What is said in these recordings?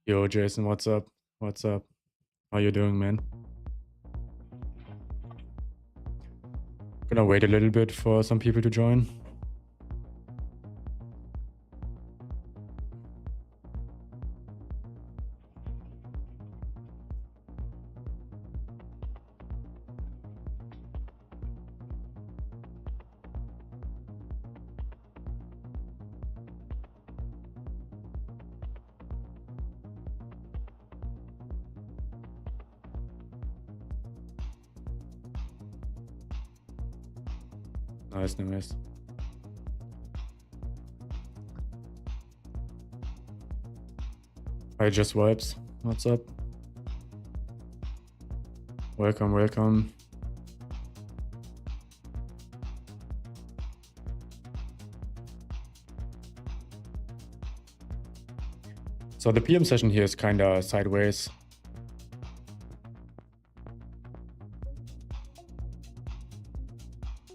Yo, Jason, what's up? What's up? How you doing, man? Gonna wait a little bit for some people to join. Nice, nice. Hi, Just Vibes. What's up? Welcome, welcome. So the PM session here is kind of sideways.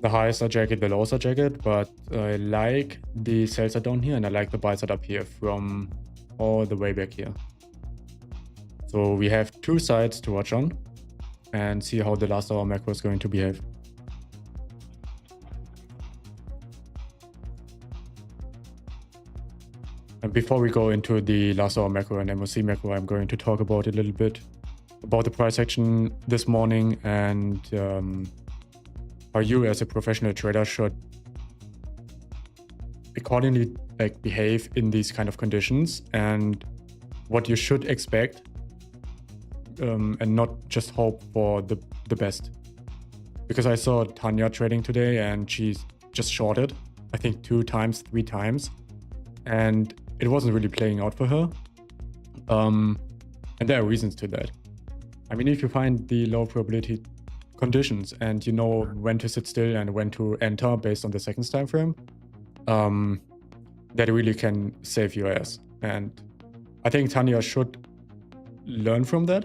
The highs are jagged, the lows are jagged, but I like the sell side down here and I like the buy side up here from all the way back here. So we have two sides to watch on and see how the last hour macro is going to behave. And before we go into the last hour macro and MOC macro, I'm going to talk about a little bit about the price action this morning and how you as a professional trader should accordingly behave in these kind of conditions and what you should expect and not just hope for the best. Because I saw Tanya trading today and she's just shorted, I think 2 times, 3 times, and it wasn't really playing out for her. And there are reasons to that. I mean, if you find the low probability conditions and you know when to sit still and when to enter based on the seconds time frame, that really can save your ass. And I think Tanya should learn from that.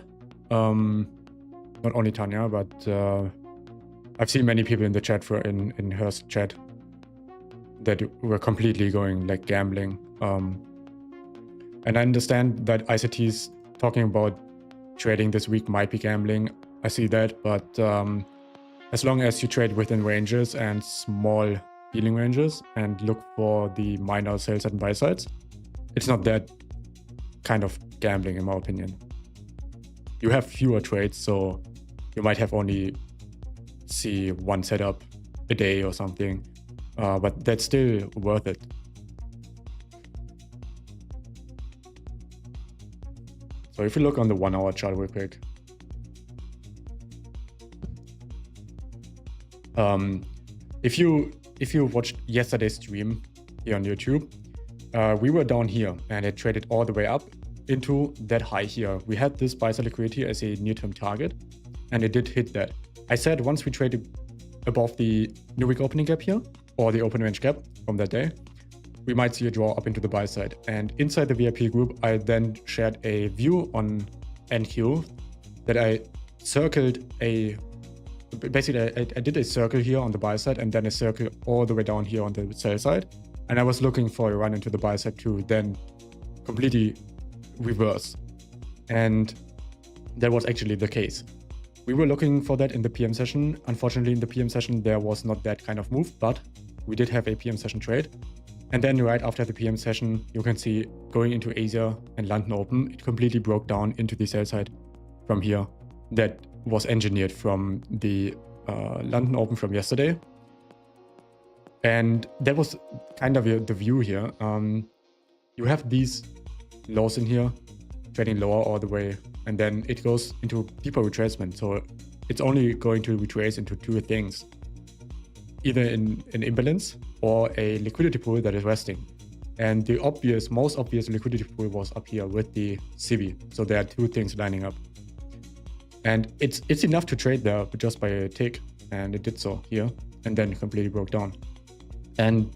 Not only Tanya, but I've seen many people in the chat in her chat that were completely going like gambling. And I understand that ICT is talking about trading this week might be gambling. I see that, but as long as you trade within ranges and small dealing ranges and look for the minor sell side and buy sides, it's not that kind of gambling in my opinion. You have fewer trades, so you might have only see one setup a day or something, but that's still worth it. So if you look on the 1 hour chart real quick, if you watched yesterday's stream here on YouTube, we were down here and it traded all the way up into that high here. We had this buy side liquidity as a near-term target and it did hit that. I said once we traded above the new week opening gap here or the open range gap from that day, we might see a draw up into the buy side. And inside the VIP group, I then shared a view on NQ that I circled basically I did a circle here on the buy side and then a circle all the way down here on the sell side. And I was looking for a run into the buy side to then completely reverse. And that was actually the case. We were looking for that in the PM session. Unfortunately, in the PM session, there was not that kind of move, but we did have a PM session trade. And then right after the PM session, you can see going into Asia and London Open, it completely broke down into the sell side from here. That was engineered from the London Open from yesterday. And that was kind of the view here. You have these lows in here, trading lower all the way, and then it goes into deeper retracement. So it's only going to retrace into 2 things, either in an imbalance or a liquidity pool that is resting. And the most obvious liquidity pool was up here with the CB. So there are 2 things lining up. And it's enough to trade there just by a tick, and it did so here, and then completely broke down. And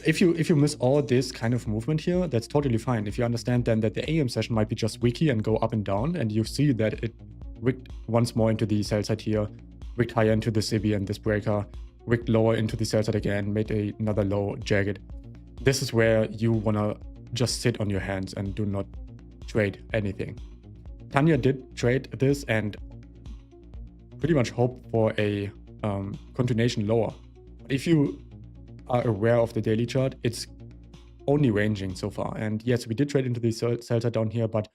if you miss all this kind of movement here, that's totally fine. If you understand then that the AM session might be just wicky and go up and down, and you see that it wicked once more into the sell side here, wicked higher into the CB and this breaker, wicked lower into the sell side again, made another low jagged. This is where you wanna just sit on your hands and do not trade anything. Tanya did trade this and pretty much hope for a continuation lower. But if you are aware of the daily chart, it's only ranging so far. And yes, we did trade into the sell side down here, but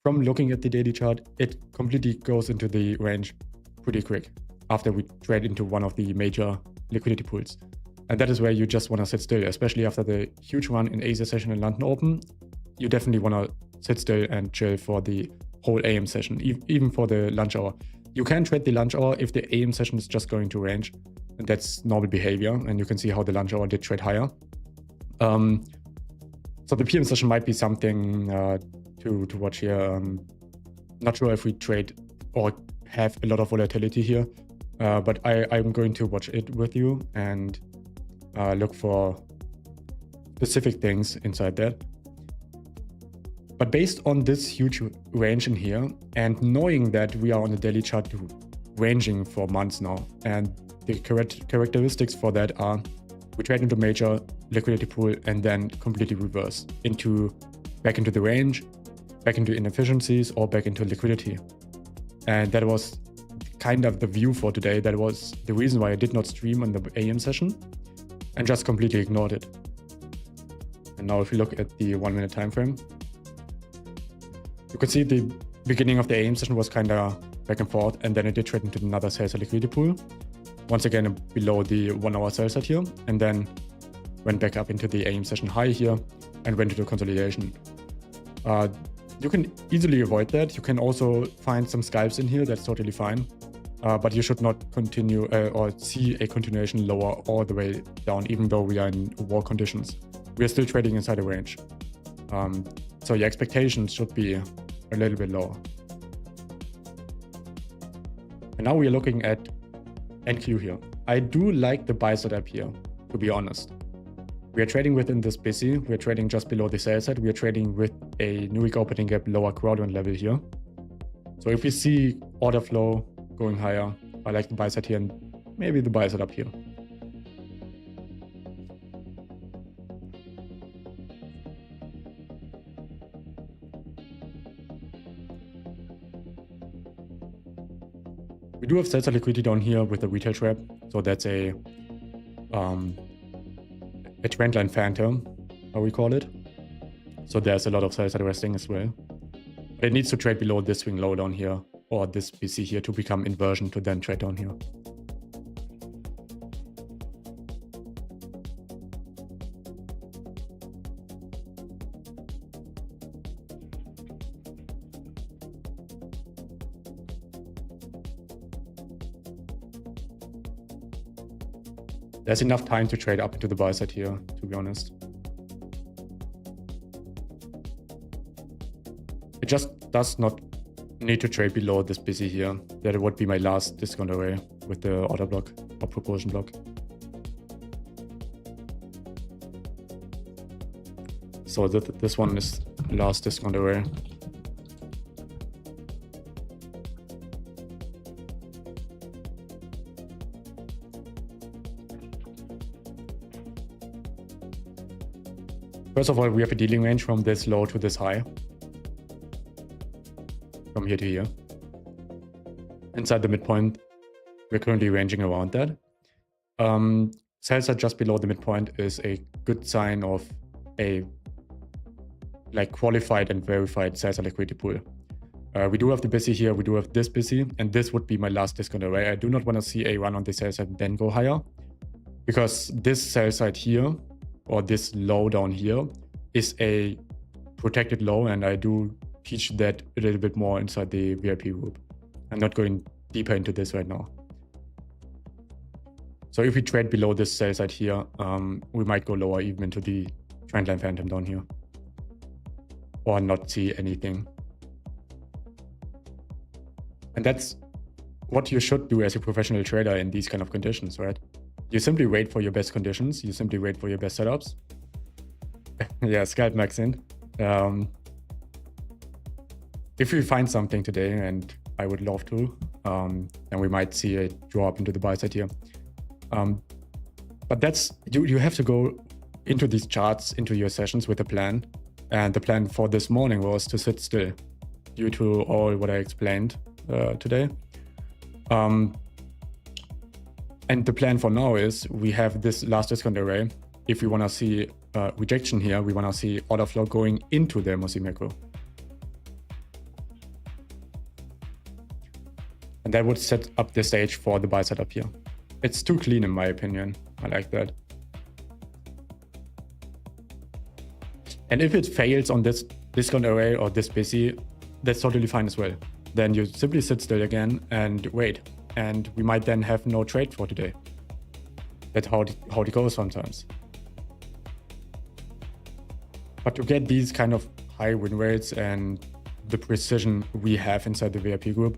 from looking at the daily chart, it completely goes into the range pretty quick after we trade into one of the major liquidity pools. And that is where you just want to sit still, especially after the huge run in Asia session and London Open. You definitely want to sit still and chill for the whole AM session, even for the lunch hour. You can trade the lunch hour if the AM session is just going to range, and that's normal behavior. And you can see how the lunch hour did trade higher. So the PM session might be something to watch here. Not sure if we trade or have a lot of volatility here, but I'm going to watch it with you and look for specific things inside that. But based on this huge range in here, and knowing that we are on the daily chart ranging for months now, and the characteristics for that are we trade into major liquidity pool and then completely reverse back into the range, back into inefficiencies, or back into liquidity. And that was kind of the view for today. That was the reason why I did not stream on the AM session and just completely ignored it. And now if you look at the 1 minute time frame, you can see the beginning of the AM session was kind of back and forth, and then it did trade into another sell side liquidity pool. Once again, below the 1 hour sell side here, and then went back up into the AM session high here and went into consolidation. You can easily avoid that. You can also find some scalps in here. That's totally fine. But you should not continue or see a continuation lower all the way down, even though we are in war conditions. We are still trading inside a range. So your expectations should be a little bit lower. And now we are looking at NQ here. I do like the buy setup here, to be honest. We are trading within this busy. We are trading just below the sell side. We are trading with a new week opening gap lower crowd level here. So if we see order flow going higher, I like the buy side here and maybe the buy setup here. We do have sell side liquidity down here with the retail trap. So that's a trend line phantom, how we call it. So there's a lot of sell side resting as well. But it needs to trade below this swing low down here or this BC here to become inversion to then trade down here. There's enough time to trade up into the buy side here, to be honest. It just does not need to trade below this busy here. That would be my last discount array with the order block or proportion block. So this one is last discount array. First of all, we have a dealing range from this low to this high. From here to here. Inside the midpoint, we're currently ranging around that. Sell side just below the midpoint is a good sign of a qualified and verified sell side liquidity pool. We do have the busy here, we do have this busy, and this would be my last discount array. I do not want to see a run on the sell side then go higher, because this sell side here, or this low down here, is a protected low, and I do teach that a little bit more inside the VIP group. I'm not going deeper into this right now. So if we trade below this sell side here, we might go lower even into the trendline phantom down here, or not see anything. And that's what you should do as a professional trader in these kind of conditions, right? You simply wait for your best conditions. You simply wait for your best setups. Yeah, scalp max in. If we find something today, and I would love to, then we might see a draw up into the buy side here. But that's, you have to go into these charts, into your sessions with a plan. And the plan for this morning was to sit still due to all what I explained today. And the plan for now is we have this last discount array. If we want to see rejection here, we want to see order flow going into the MOC macro. And that would set up the stage for the buy side up here. It's too clean in my opinion. I like that. And if it fails on this discount array or this busy, that's totally fine as well. Then you simply sit still again and wait. And we might then have no trade for today. That's how it goes sometimes. But to get these kind of high win rates and the precision we have inside the VIP group,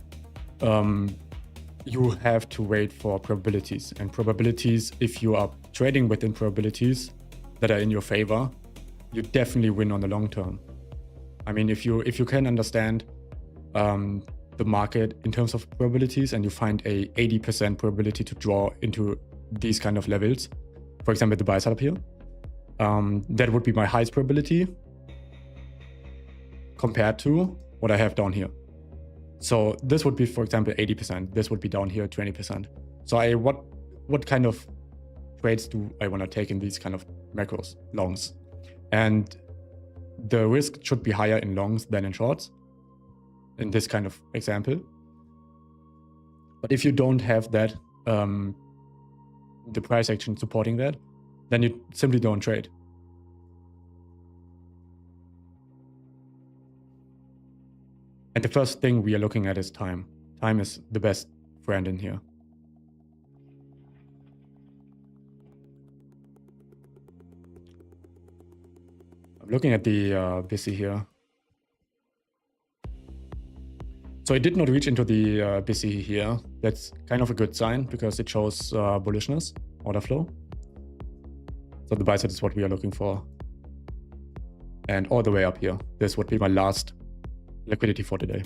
you have to wait for probabilities. And probabilities, if you are trading within probabilities that are in your favor, you definitely win on the long term. I mean, if you can understand the market in terms of probabilities and you find a 80% probability to draw into these kind of levels, for example, the buy side up here, that would be my highest probability compared to what I have down here. So this would be, for example, 80%. This would be down here 20%. So what kind of trades do I want to take in these kind of macros, longs? And the risk should be higher in longs than in shorts in this kind of example. But if you don't have that, the price action supporting that, then you simply don't trade. And the first thing we are looking at is time. Time is the best friend in here. I'm looking at the BC here. So it did not reach into the BC here. That's kind of a good sign because it shows bullishness, order flow. So the buy side is what we are looking for. And all the way up here, this would be my last liquidity for today.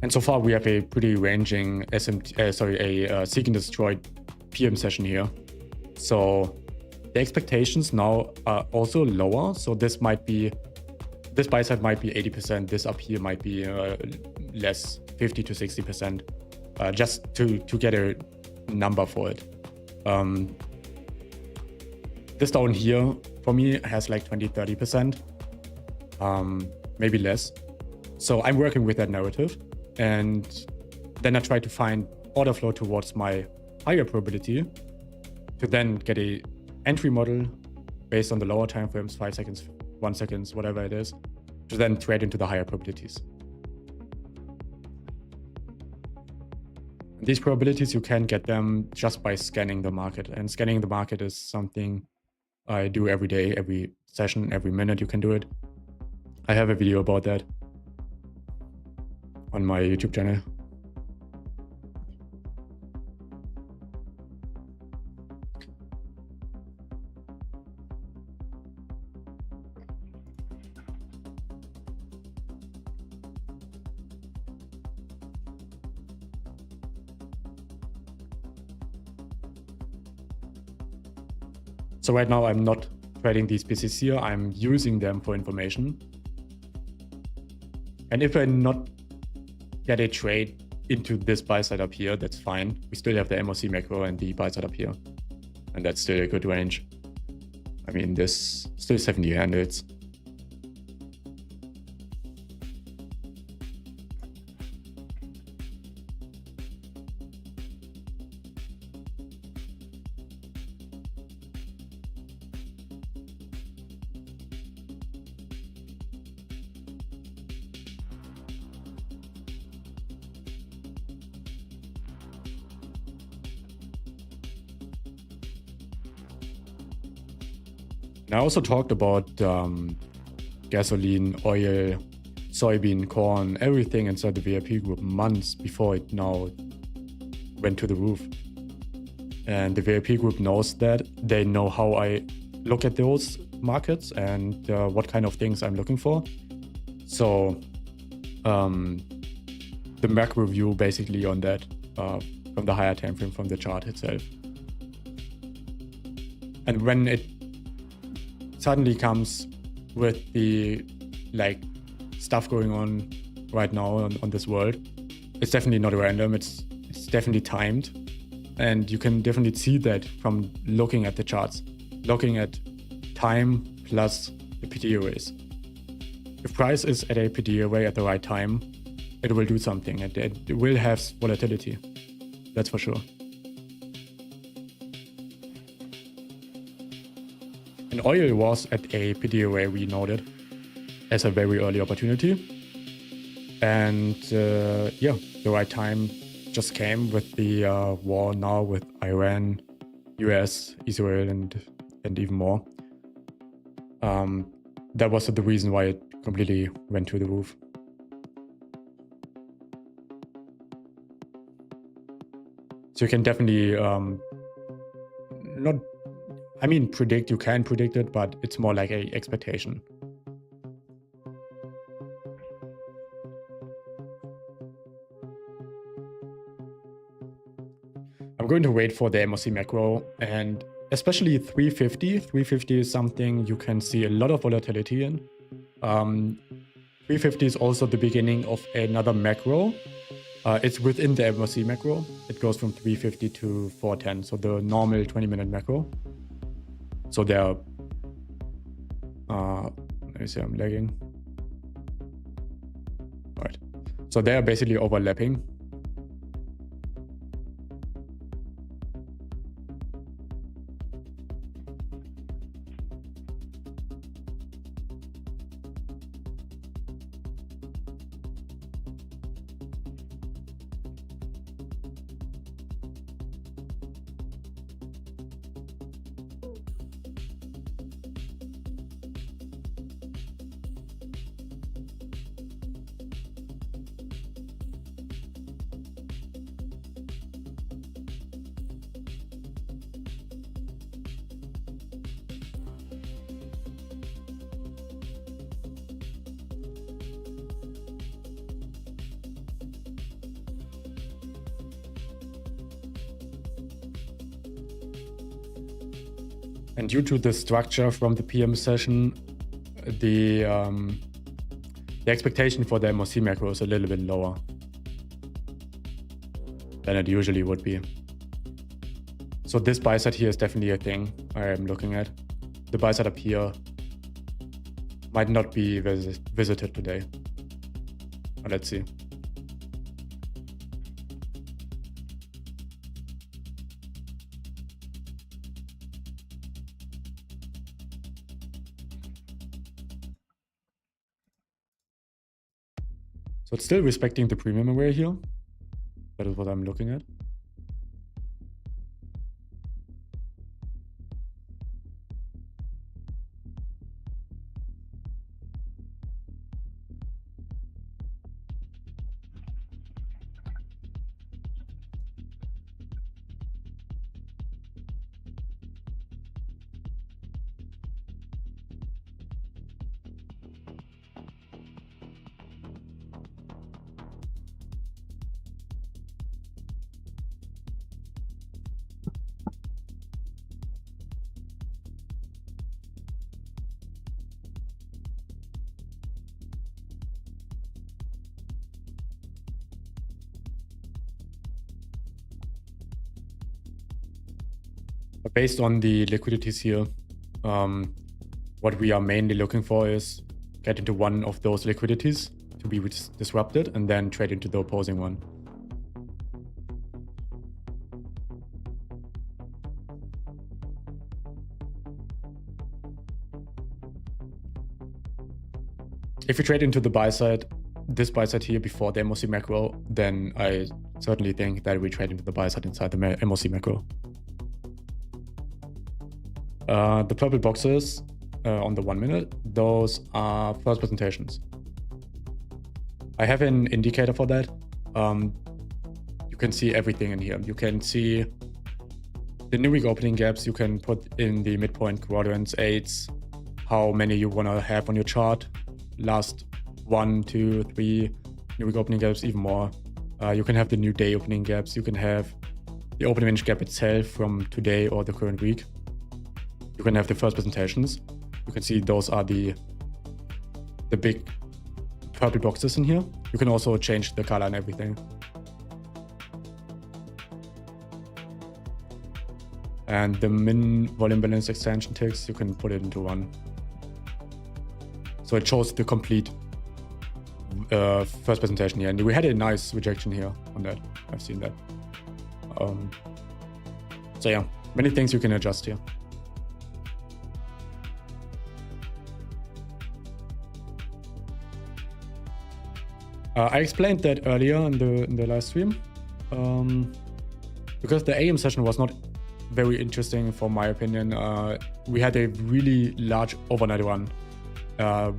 And so far we have a pretty ranging seek and destroy PM session here. So the expectations now are also lower. So this buy side might be 80%. This up here might be less, 50 to 60%, just to get a number for it. This down here for me has like 20-30%, maybe less. So I'm working with that narrative, and then I try to find order flow towards my higher probability to then get a entry model based on the lower time frames, 5 seconds, 1 second, whatever it is, to then trade into the higher probabilities. These probabilities, you can get them just by scanning the market. And scanning the market is something I do every day, every session, every minute you can do it. I have a video about that on my YouTube channel. So right now I'm not trading these pieces here, I'm using them for information. And if I not get a trade into this buy side up here, that's fine. We still have the MOC macro and the buy side up here. And that's still a good range. I mean, this still 70 handles. I also talked about gasoline, oil, soybean, corn, everything inside the VIP group months before it now went to the roof. And the VIP group knows that. They know how I look at those markets and what kind of things I'm looking for. So the macro view basically on that from the higher time frame from the chart itself. And when it suddenly comes with the like stuff going on right now on this world, it's definitely not random. It's definitely timed, and you can definitely see that from looking at the charts, looking at time plus the PD arrays. If price is at a PD array at the right time, it will do something, and it will have volatility. That's for sure. And oil was at a PD array, we noted, as a very early opportunity. And yeah, the right time just came with the war now with Iran, US, Israel, and even more. That was the reason why it completely went through the roof. So you can definitely predict, you can predict it, but it's more like a expectation. I'm going to wait for the MOC macro, and especially 350. 350 is something you can see a lot of volatility in. 350 is also the beginning of another macro. It's within the MOC macro. It goes from 350 to 410, so the normal 20-minute macro. So they're, let me see, I'm lagging. All right, so they're basically overlapping. And due to the structure from the PM session, the expectation for the MOC macro is a little bit lower than it usually would be. So this buy side here is definitely a thing I am looking at. The buy side up here might not be visited today. But let's see. So it's still respecting the premium array here. That is what I'm looking at. Based on the liquidities here, what we are mainly looking for is get into one of those liquidities to be disrupted and then trade into the opposing one. If you trade into the buy side, this buy side here before the MOC macro, then I certainly think that we trade into the buy side inside the MOC macro. The purple boxes on the 1 minute, those are first presentations. I have an indicator for that. You can see everything in here. You can see the new week opening gaps. You can put in the midpoint quadrants, 8s, how many you want to have on your chart. Last 1, 2, 3, new week opening gaps, even more. You can have the new day opening gaps. You can have the open range gap itself from today or the current week. You can have the first presentations. You can see those are the big purple boxes in here. You can also change the color and everything. And the min volume balance extension ticks, you can put it into 1. So it shows the complete first presentation here. And we had a nice rejection here on that. I've seen that. So yeah, many things you can adjust here. I explained that earlier in the live stream, because the AM session was not very interesting for my opinion. We had a really large overnight run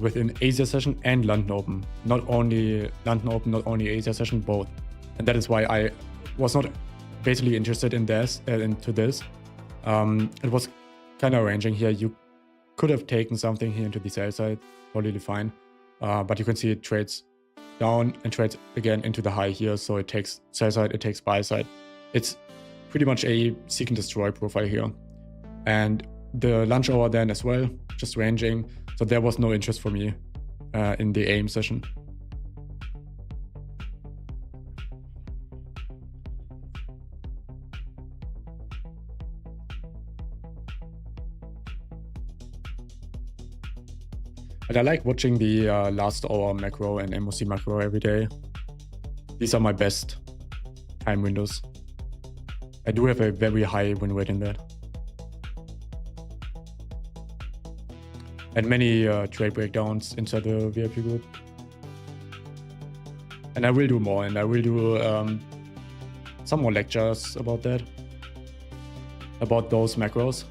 within Asia session and London Open. Not only London Open, not only Asia session, both. And that is why I was not basically interested in this. It was kind of arranging here. You could have taken something here into the sell side, totally fine. But you can see it trades down and trades again into the high here. So it takes sell side, it takes buy side. It's pretty much a seek and destroy profile here. And the lunch hour then as well, just ranging. So there was no interest for me in the AM session. And I like watching the last hour macro and MOC macro every day. These are my best time windows. I do have a very high win rate in that. And many trade breakdowns inside the VIP group. And I will do more, and I will do some more lectures about that, about those macros.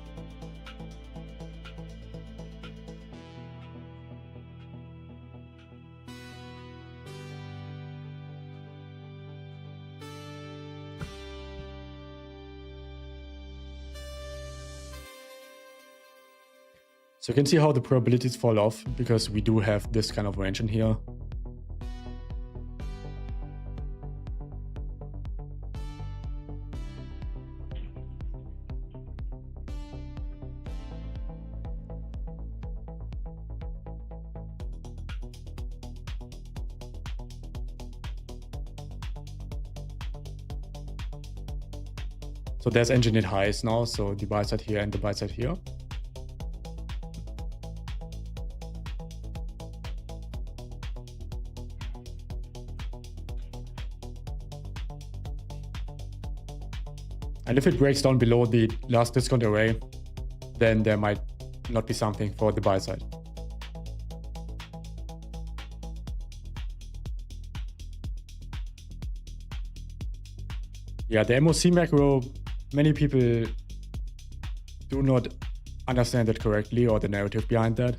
So you can see how the probabilities fall off because we do have this kind of range in here. So there's engineered highs now, so the buy side here and the buy side here. And if it breaks down below the last discount array, then there might not be something for the buy side. Yeah, the MOC macro, many people do not understand it correctly or the narrative behind that.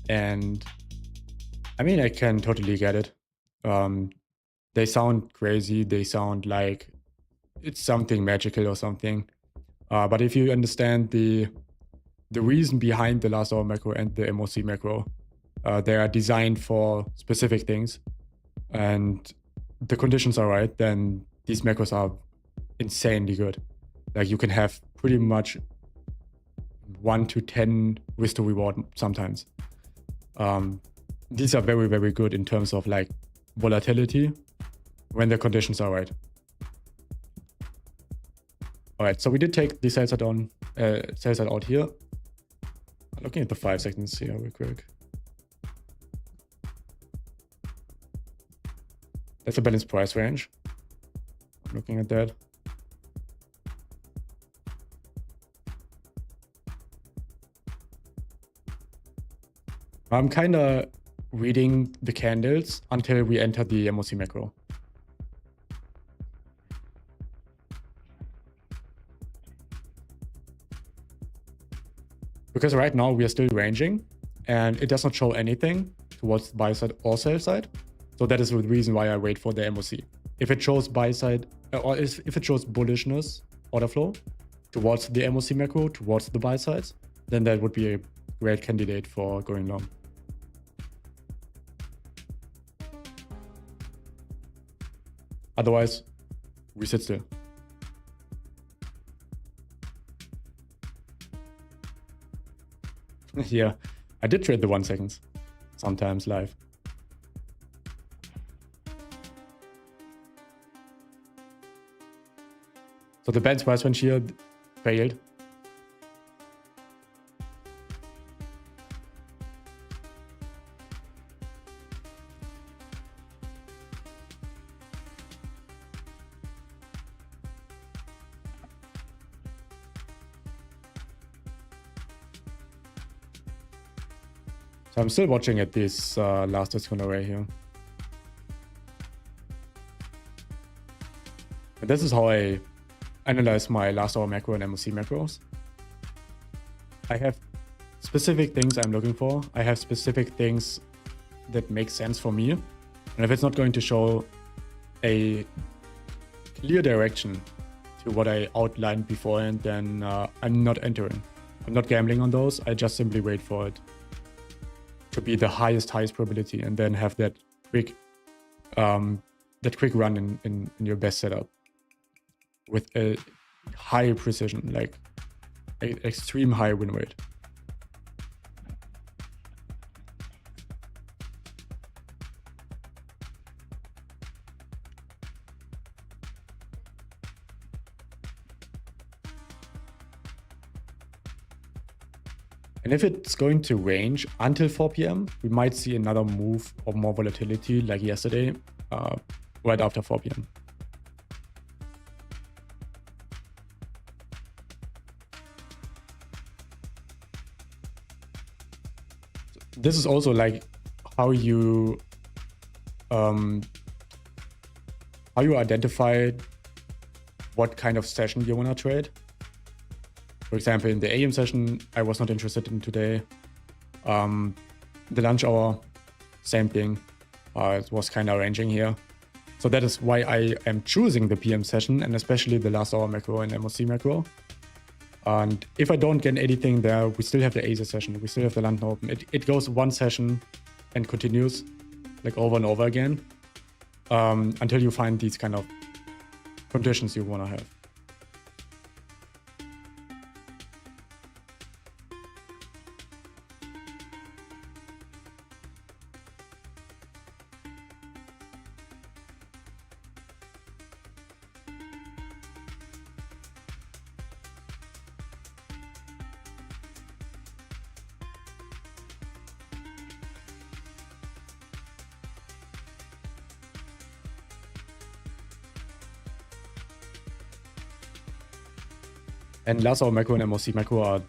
And I mean, I can totally get it. They sound crazy. They sound like it's something magical or something. But if you understand the reason behind the last hour macro and the MOC macro, they are designed for specific things and the conditions are right, then these macros are insanely good. Like you can have pretty much 1 to 10 risk to reward sometimes. These are very, very good in terms of like volatility when the conditions are right. All right, so we did take the sell side on, sell side out here. Looking at the 5 seconds here real quick. That's a balanced price range. I'm looking at that. I'm kind of reading the candles until we enter the MOC macro. Because right now we are still ranging and it does not show anything towards buy side or sell side. So that is the reason why I wait for the MOC. If it shows buy side or if it shows bullishness order flow towards the MOC macro, towards the buy sides, then that would be a great candidate for going long. Otherwise, we sit still. Yeah, I did trade the 1 seconds sometimes live. So the bad price range here failed. So I'm still watching at this last discount array here. And this is how I analyze my last hour macro and MOC macros. I have specific things I'm looking for. I have specific things that make sense for me. And if it's not going to show a clear direction to what I outlined beforehand, then I'm not entering. I'm not gambling on those. I just simply wait for it to be the highest probability, and then have that quick run in your best setup with a high precision, like an extreme high win rate. And if it's going to range until 4 p.m., we might see another move or more volatility like yesterday, right after 4 p.m. This is also like how you identify what kind of session you want to trade. For example, in the AM session, I was not interested in today. The lunch hour, same thing. It was kind of ranging here. So that is why I am choosing the PM session, and especially the last hour macro and MOC macro. And if I don't get anything there, we still have the Asia session. We still have the London Open. It goes one session and continues like over and over again until you find these kind of conditions you want to have. And last hour macro and MOC macro are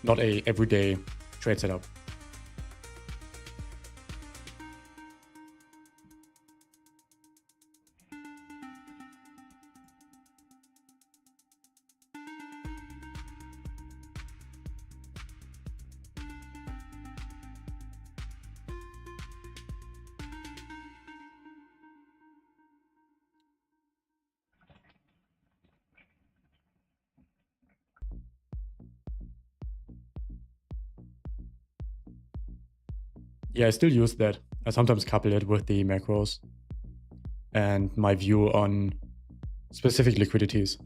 not a everyday trade setup. Yeah, I still use that. I sometimes couple it with the macros and my view on specific liquidities.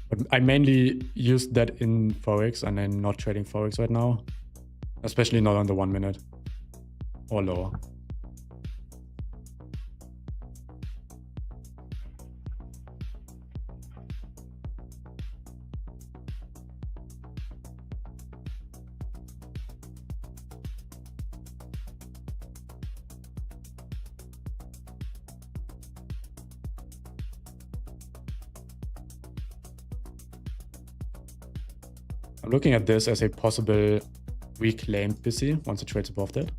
But I mainly use that in Forex, and I'm not trading Forex right now, especially not on the 1 minute or lower. I'm looking at this as a possible reclaimed BC once it trades above that.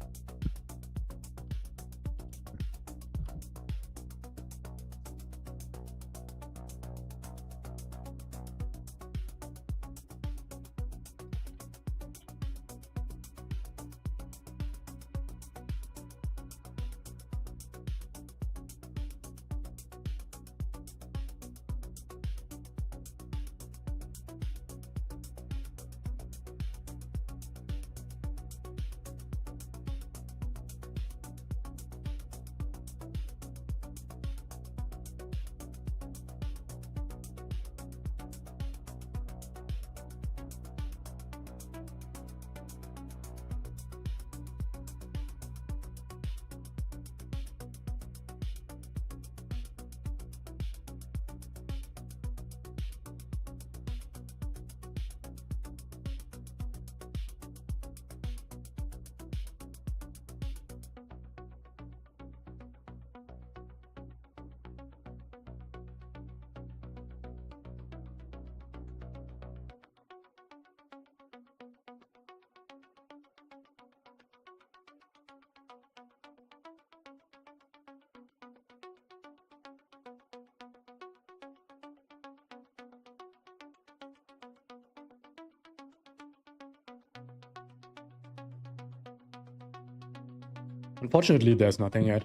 Unfortunately, there's nothing yet.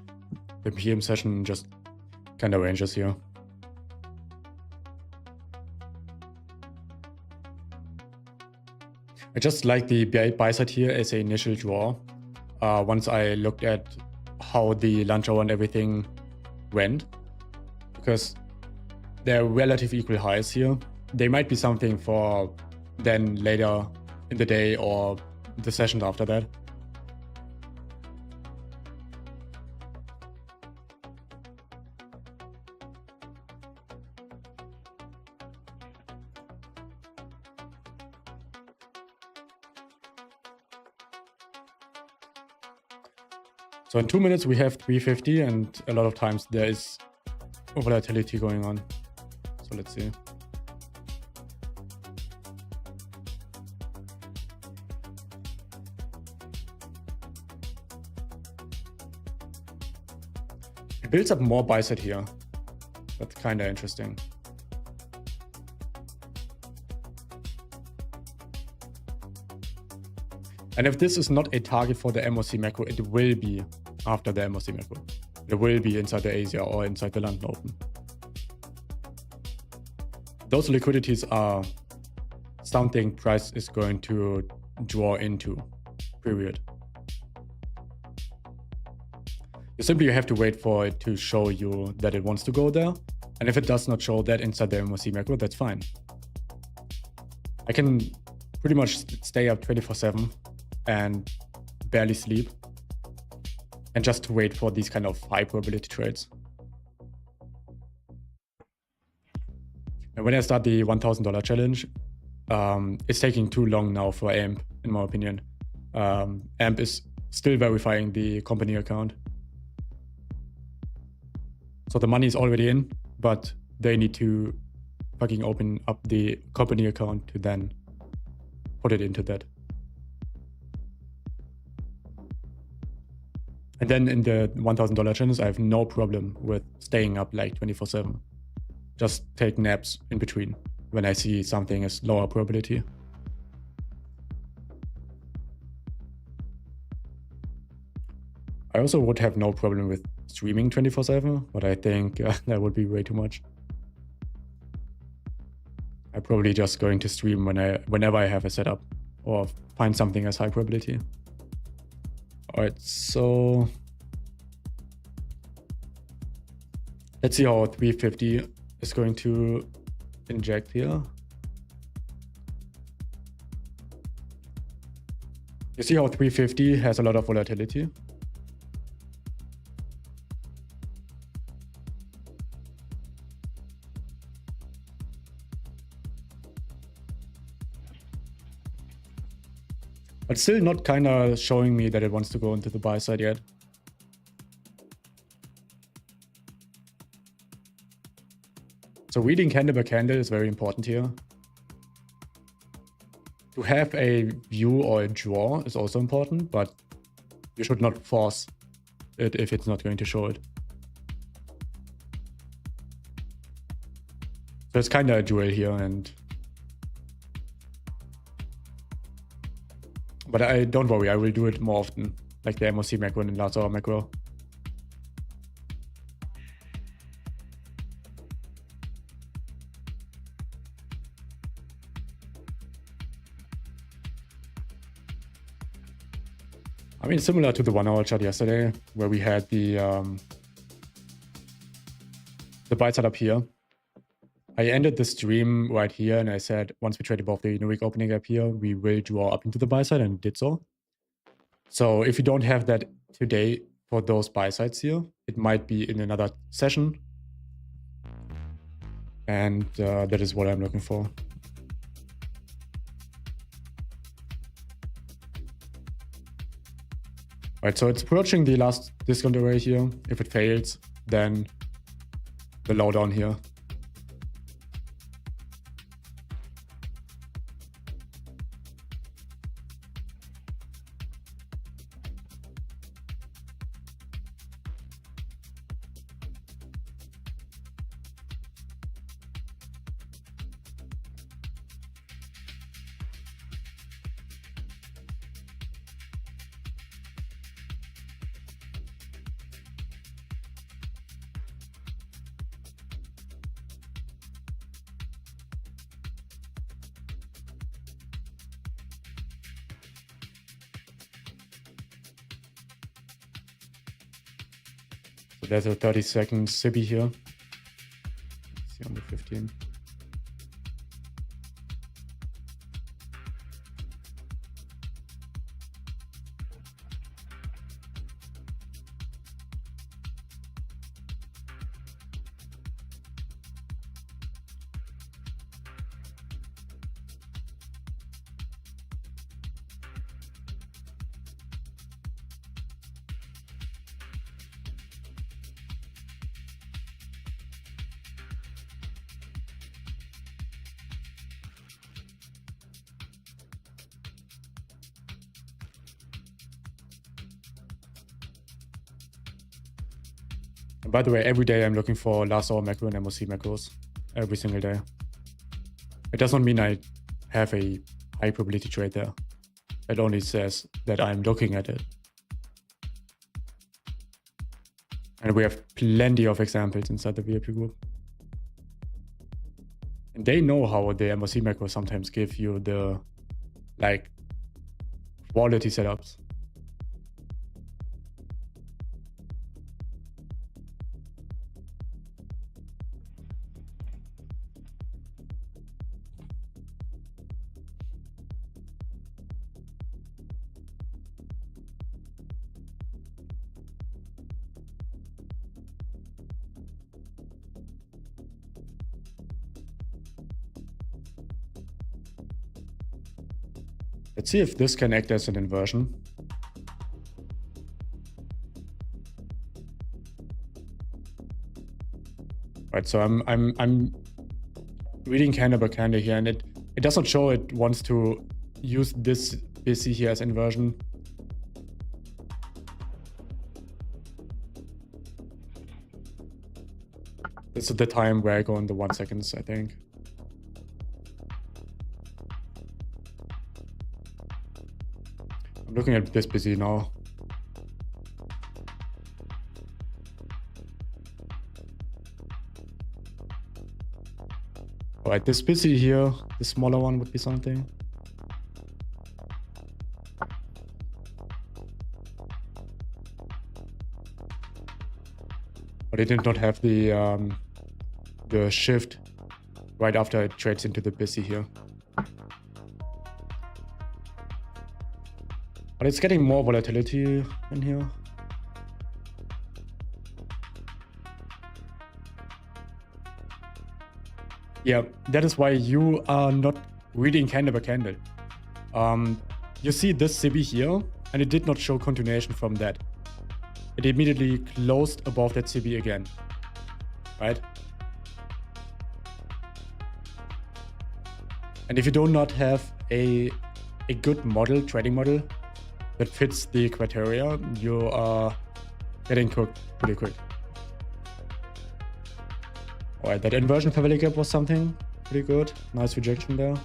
The PM session just kind of ranges here. I just like the buy side here as an initial draw. Once I looked at how the lunch hour and everything went, because they're relative equal highs here. They might be something for then later in the day or the sessions after that. So in 2 minutes we have 350, and a lot of times there is volatility going on. So let's see. It builds up more buy side here. That's kind of interesting. And if this is not a target for the MOC macro, it will be after the MOC macro. It will be inside the Asia or inside the London Open. Those liquidities are something price is going to draw into, period. You simply have to wait for it to show you that it wants to go there. And if it does not show that inside the MOC macro, that's fine. I can pretty much stay up 24/7 and barely sleep and just wait for these kind of high probability trades. And when I start the $1,000 challenge, it's taking too long now for AMP, in my opinion. AMP is still verifying the company account. So the money is already in, but they need to fucking open up the company account to then put it into that. And then in the $1,000 challenge, I have no problem with staying up like 24/7. Just take naps in between when I see something is lower probability. I also would have no problem with streaming 24/7, but I think that would be way too much. I'm probably just going to stream whenever I have a setup or find something as high probability. All right, so let's see how 350 is going to inject here. You see how 350 has a lot of volatility. But still not kind of showing me that it wants to go into the buy side yet. So reading candle by candle is very important here. To have a view or a draw is also important, but you should not force it if it's not going to show it. So it's kind of a duel here, but I don't worry, I will do it more often, like the MOC macro and the last hour macro. I mean, similar to the 1 hour chart yesterday, where we had the buy side up here. I ended the stream right here and I said, once we trade above the week opening gap here, we will draw up into the buy side, and did so. So if you don't have that today for those buy sides here, it might be in another session. And that is what I'm looking for. All right, so it's approaching the last discount array here. If it fails, then the low down here. So there's a 30-second SIBI here. Let's see on the 15. And by the way, every day I'm looking for last hour macro and MOC macros every single day. It does not mean I have a high probability trade there. It only says that I'm looking at it. And we have plenty of examples inside the VIP group. And they know how the MOC macros sometimes give you the like quality setups. Let's see if this can act as an inversion. Right, so I'm reading candle by candle here, and it does not show it wants to use this BC here as inversion. This is the time where I go in the 1 seconds, I think. I'm looking at this busy now. All right, this busy here, the smaller one would be something. But it did not have the shift right after it trades into the busy here. But it's getting more volatility in here. Yeah, that is why you are not reading candle by candle. You see this CB here, and it did not show continuation from that. It immediately closed above that CB again, right? And if you do not have a good model, trading model, that fits the criteria, you are getting cooked pretty quick. All right, that inversion favela gap was something pretty good. Nice rejection there.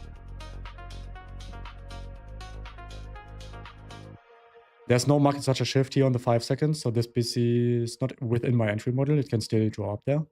There's no market structure shift here on the 5 seconds, so this BC is not within my entry model. It can still draw up there.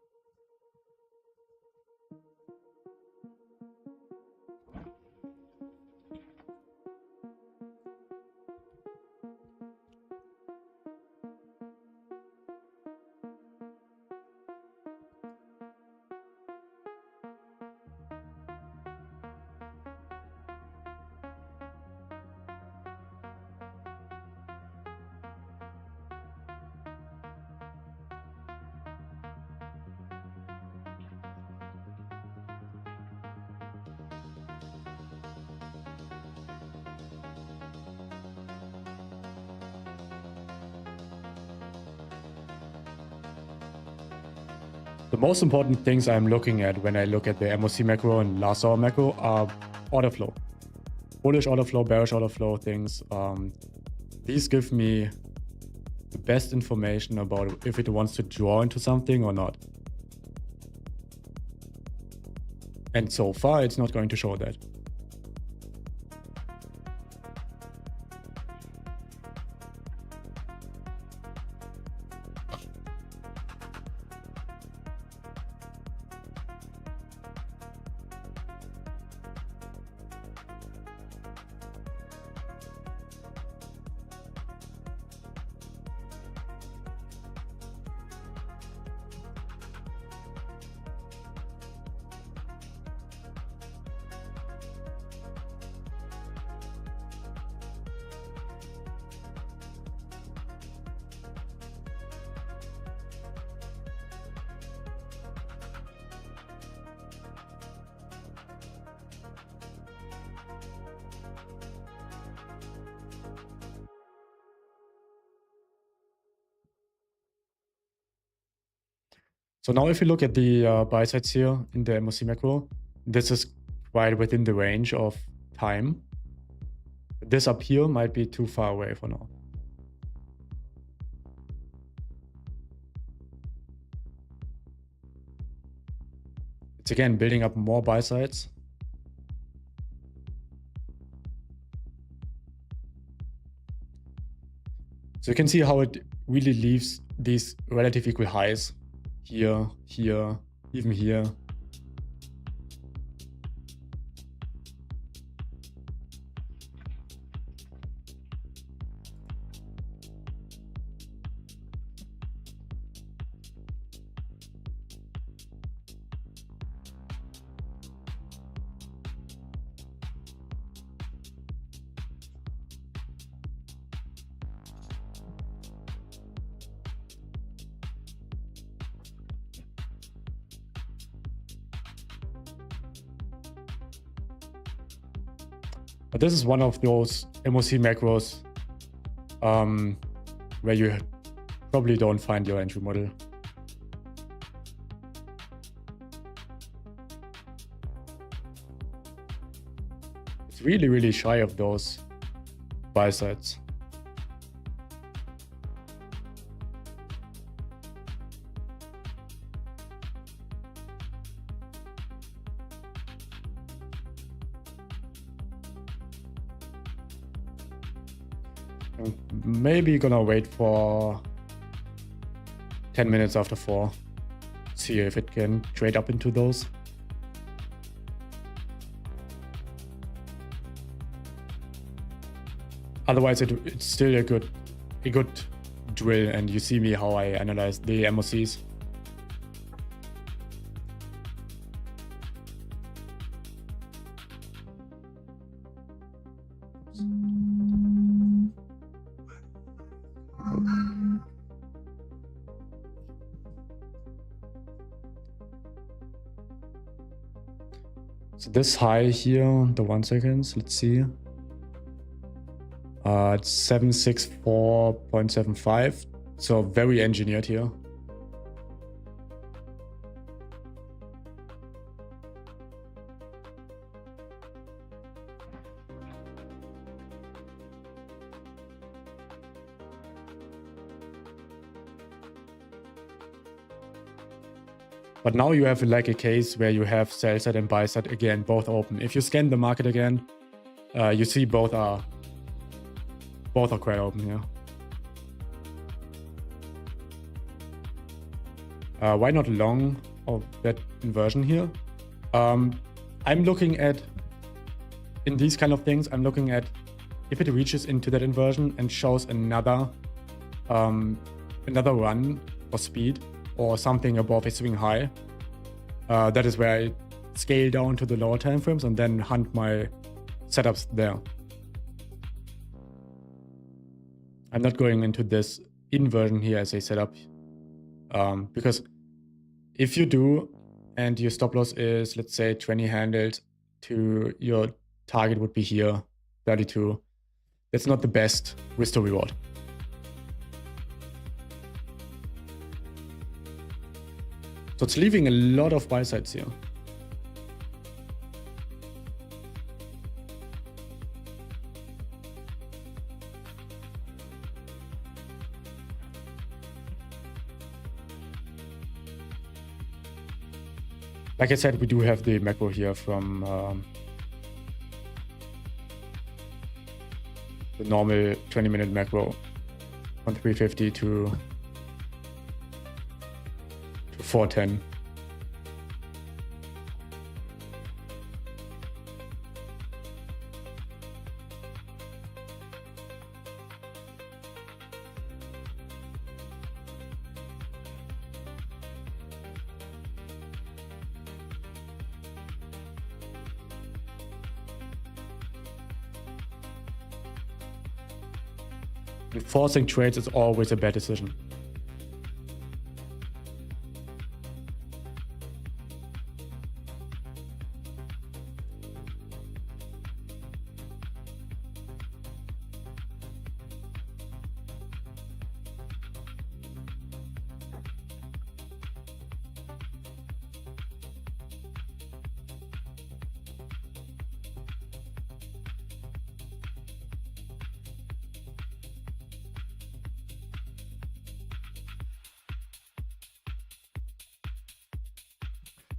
The most important things I'm looking at when I look at the MOC macro and last hour macro are order flow. Bullish order flow, bearish order flow things. These give me the best information about if it wants to draw into something or not. And so far, it's not going to show that. So now if you look at the buy sides here in the MOC macro, this is quite within the range of time. This up here might be too far away for now. It's again building up more buy sides. So you can see how it really leaves these relative equal highs here, here, even here. But this is one of those MOC macros where you probably don't find your entry model. It's really, really shy of those buy sides. Maybe gonna wait for 10 minutes after 4. See if it can trade up into those. Otherwise, it's still a good drill, and you see me how I analyze the MOCs. So this high here, the 1 seconds, let's see. It's 764.75, so very engineered here. But now you have like a case where you have sell side and buy side again, both open. If you scan the market again, you see both are quite open here. Why not long of that inversion here? I'm looking at, in these kind of things, I'm looking at if it reaches into that inversion and shows another run for speed or something above a swing high. That is where I scale down to the lower time frames and then hunt my setups there. I'm not going into this inversion here as a setup, because if you do and your stop loss is, let's say, 20 handled to your target would be here, 32, that's not the best risk to reward. So it's leaving a lot of buy sides here. Like I said, we do have the macro here from the normal 20-minute macro on 350 to 410. And forcing trades is always a bad decision.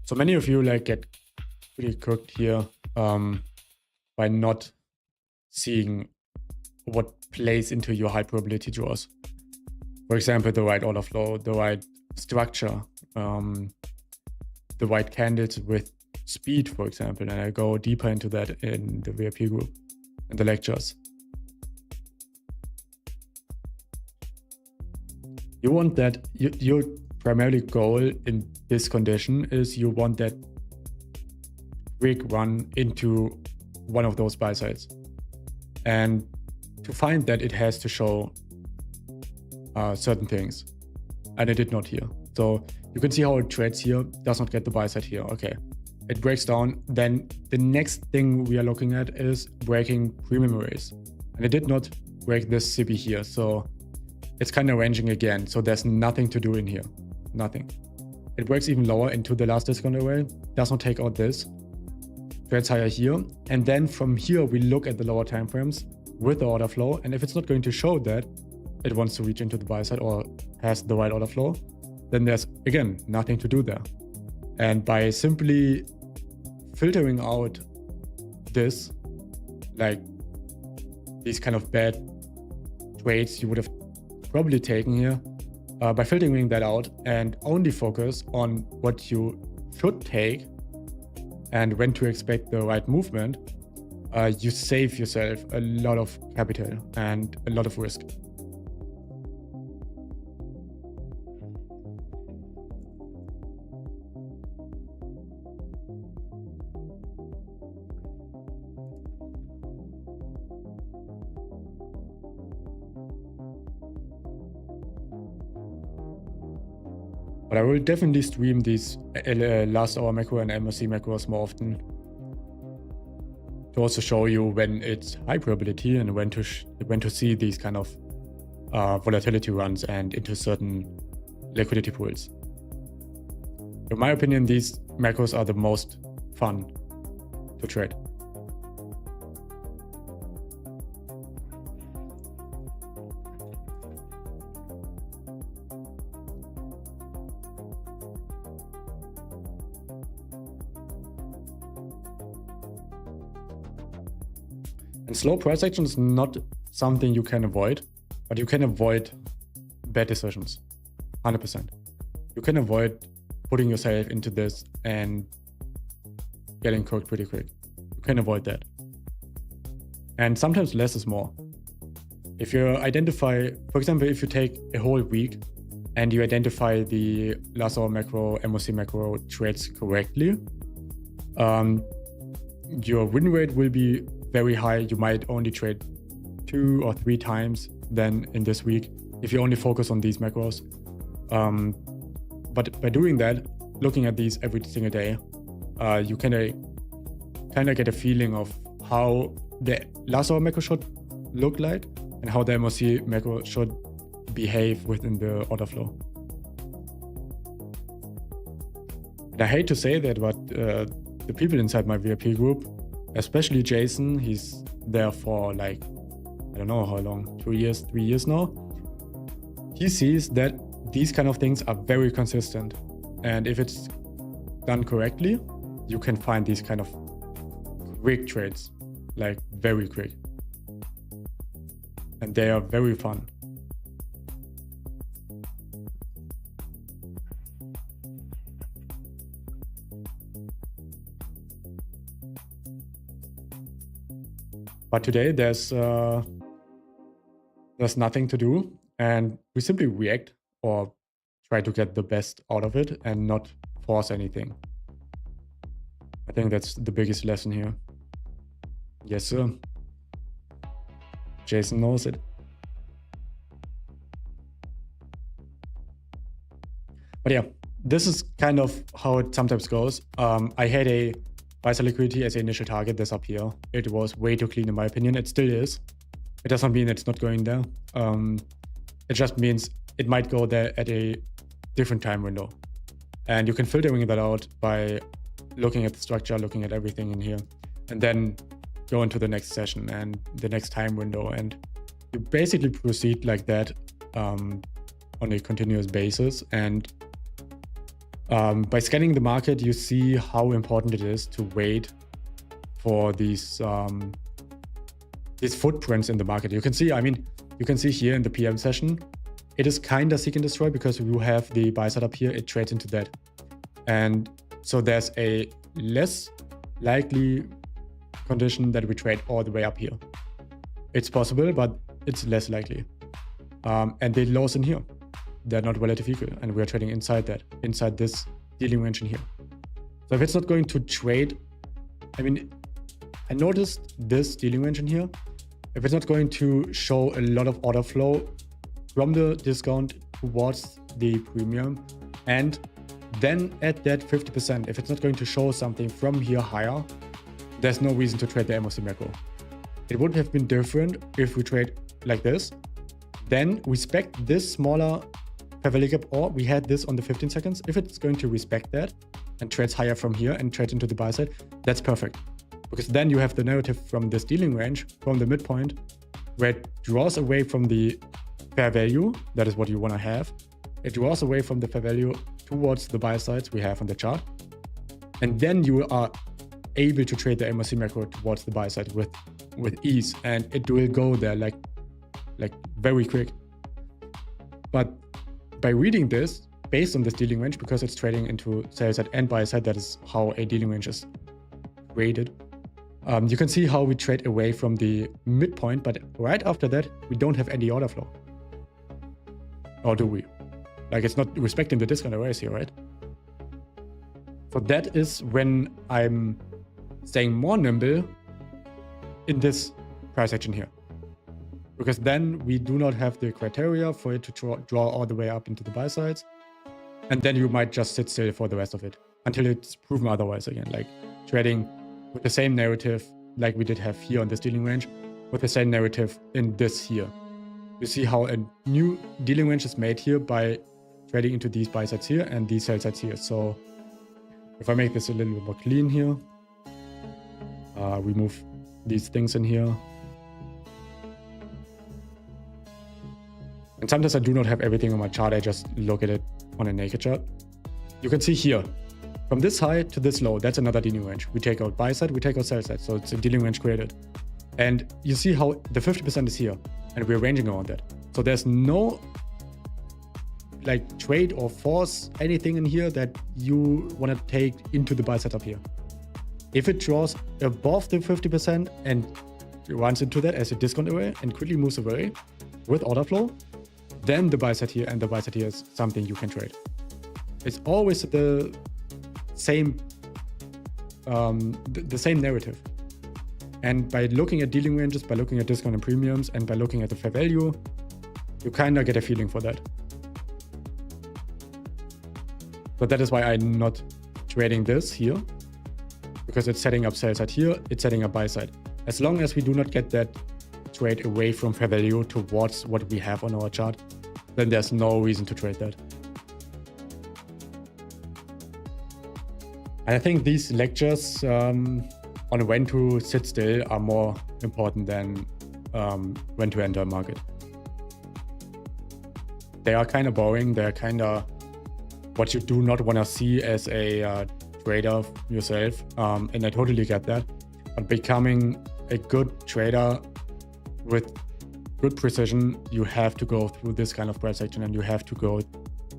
So many of you like get pretty cooked here by not seeing what plays into your high probability draws. For example, the right order flow, the right structure, the right candles with speed, for example. And I go deeper into that in the VIP group, in the lectures. You want that, your primary goal in this condition is you want that quick run into one of those buy sides. And to find that, it has to show certain things. And it did not here. So you can see how it trades here, does not get the buy side here. Okay, it breaks down. Then the next thing we are looking at is breaking premium arrays. And it did not break this CB here. So it's kind of ranging again. So there's nothing to do in here, nothing. It breaks even lower into the last discount array, does not take out this, trades higher here. And then from here, we look at the lower timeframes with the order flow. And if it's not going to show that it wants to reach into the buy side or has the right order flow, then there's, again, nothing to do there. And by simply filtering out this, like these kind of bad trades you would have probably taken here, by filtering that out and only focus on what you should take and when to expect the right movement, you save yourself a lot of capital and a lot of risk. But I will definitely stream these last hour macro and MOC macros more often to also show you when it's high probability and when to see these kind of volatility runs and into certain liquidity pools. In my opinion, these macros are the most fun to trade. And slow price action is not something you can avoid, but you can avoid bad decisions, 100%. You can avoid putting yourself into this and getting cooked pretty quick. You can avoid that. And sometimes less is more. If you identify, for example, if you take a whole week and you identify the last hour macro, MOC macro trades correctly, your win rate will be very high. You might only trade 2 or 3 times then in this week if you only focus on these macros. But by doing that, looking at these every single day, you kind of get a feeling of how the last hour macro should look like and how the MOC macro should behave within the order flow. And I hate to say that, but the people inside my VIP group, especially Jason, he's there for like, I don't know how long, 2 years, 3 years now. He sees that these kind of things are very consistent. And if it's done correctly, you can find these kind of quick trades, like very quick. And they are very fun. But today there's nothing to do, and we simply react or try to get the best out of it and not force anything. I think that's the biggest lesson here. Yes, sir. Jason knows it. But yeah, this is kind of how it sometimes goes. I had a buy-side liquidity as an initial target, this up here. It was way too clean in my opinion. It still is. It doesn't mean it's not going there. It just means it might go there at a different time window. And you can filtering that out by looking at the structure, looking at everything in here, and then go into the next session and the next time window. And you basically proceed like that on a continuous basis. And By scanning the market, you see how important it is to wait for these footprints in the market. You can see, you can see here in the PM session, it is kind of seek and destroy because you have the buy side up here, it trades into that. And so there's a less likely condition that we trade all the way up here. It's possible, but it's less likely. And the lows in here, they're not relative equal, and we're trading inside that, inside this dealing range in here. So if it's not going to trade, I noticed this dealing range in here. If it's not going to show a lot of order flow from the discount towards the premium, and then at that 50%, if it's not going to show something from here higher, there's no reason to trade the MOC macro. It would have been different if we trade like this. Then respect this smaller fair value gap, or we had this on the 15 seconds. If it's going to respect that and trades higher from here and trades into the buy side, that's perfect. Because then you have the narrative from this dealing range, from the midpoint, where it draws away from the fair value. That is what you want to have. It draws away from the fair value towards the buy sides we have on the chart. And then you are able to trade the MOC macro towards the buy side with ease. And it will go there like very quick. But by reading this, based on this dealing range, because it's trading into sell side and buy side, that is how a dealing range is created. You can see how we trade away from the midpoint, but right after that, we don't have any order flow. Or do we? Like, it's not respecting the discount arrays here, right? So that is when I'm staying more nimble in this price action here. Because then we do not have the criteria for it to draw all the way up into the buy sides. And then you might just sit still for the rest of it until it's proven otherwise again, like trading with the same narrative like we did have here on this dealing range, with the same narrative in this here. You see how a new dealing range is made here by trading into these buy sides here and these sell sides here. So if I make this a little bit more clean here, we move these things in here. And sometimes I do not have everything on my chart, I just look at it on a naked chart. You can see here, from this high to this low, that's another dealing range. We take out buy side, we take out sell side, so it's a dealing range created. And you see how the 50% is here, and we're ranging around that. So there's no like trade or force anything in here that you want to take into the buy side up here. If it draws above the 50% and runs into that as a discount array and quickly moves away with order flow, then the buy side here and the buy side here is something you can trade. It's always the same narrative. And by looking at dealing ranges, by looking at discount and premiums, and by looking at the fair value, you kind of get a feeling for that. But that is why I'm not trading this here, because it's setting up sell side here, it's setting up buy side. As long as we do not get that trade away from fair value towards what we have on our chart, then there's no reason to trade that. And I think these lectures on when to sit still are more important than when to enter a market. They are kind of boring. They're kind of what you do not want to see as a trader yourself. And I totally get that. But becoming a good trader with good precision, you have to go through this kind of price action, and you have to go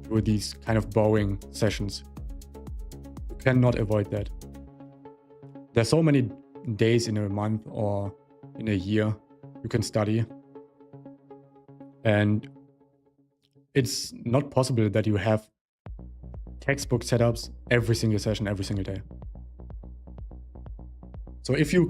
through these kind of boring sessions. You cannot avoid that. There's so many days in a month or in a year you can study, and it's not possible that you have textbook setups every single session, every single day. So if you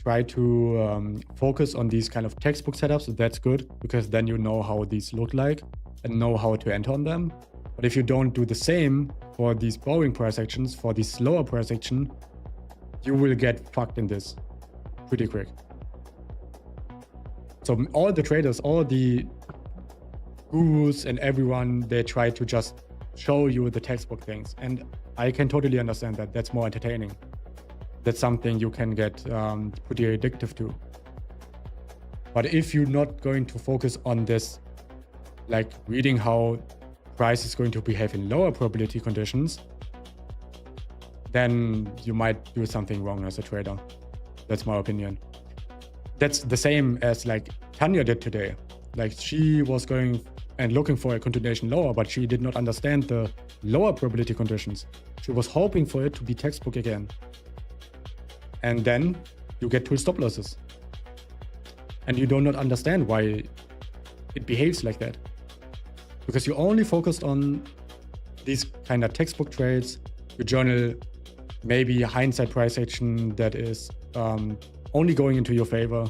try to focus on these kind of textbook setups, that's good, because then you know how these look like and know how to enter on them. But if you don't do the same for these boring price actions, for these slower price action, you will get fucked in this pretty quick. So all the traders, all the gurus and everyone, they try to just show you the textbook things. And I can totally understand that. That's more entertaining. That's something you can get pretty addictive to. But if you're not going to focus on this, like reading how price is going to behave in lower probability conditions, then you might do something wrong as a trader. That's my opinion. That's the same as like Tanya did today. Like she was going and looking for a continuation lower, but she did not understand the lower probability conditions. She was hoping for it to be textbook again. And then you get 2 stop losses. And you do not understand why it behaves like that. Because you only focused on these kind of textbook trades. You journal maybe hindsight price action that is only going into your favor,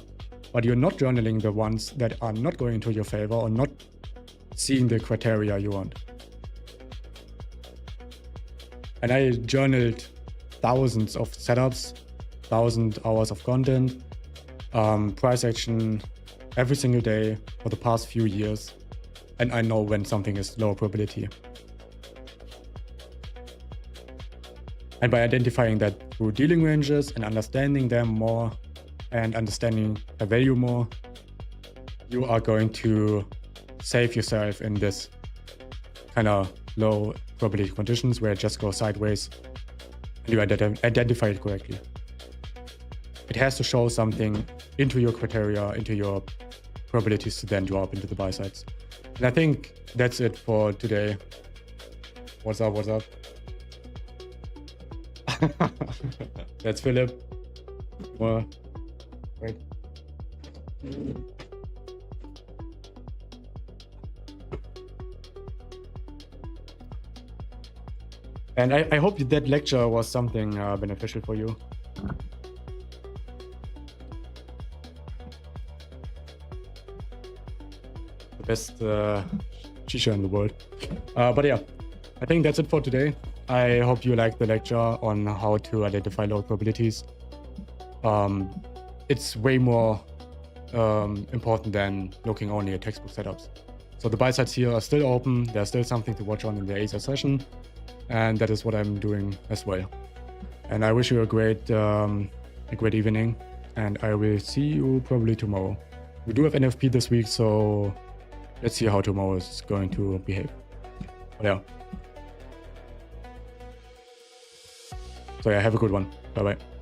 but you're not journaling the ones that are not going into your favor or not seeing the criteria you want. And I journaled thousands of setups, 1,000 hours of content, price action every single day for the past few years. And I know when something is low probability. And by identifying that through dealing ranges and understanding them more and understanding the value more, you are going to save yourself in this kind of low probability conditions where it just goes sideways and you identify it correctly. It has to show something into your criteria, into your probabilities to then drop into the buy sides. And I think that's it for today. What's up? What's up? That's Philip. Wait. And I hope that lecture was something beneficial for you. The best shisha in the world. But yeah, I think that's it for today. I hope you liked the lecture on how to identify low probabilities. It's way more important than looking only at textbook setups. So the buy sides here are still open. There's still something to watch on in the Asia session. And that is what I'm doing as well. And I wish you a great evening. And I will see you probably tomorrow. We do have NFP this week, so let's see how tomorrow is going to behave. But yeah. So yeah, have a good one. Bye-bye.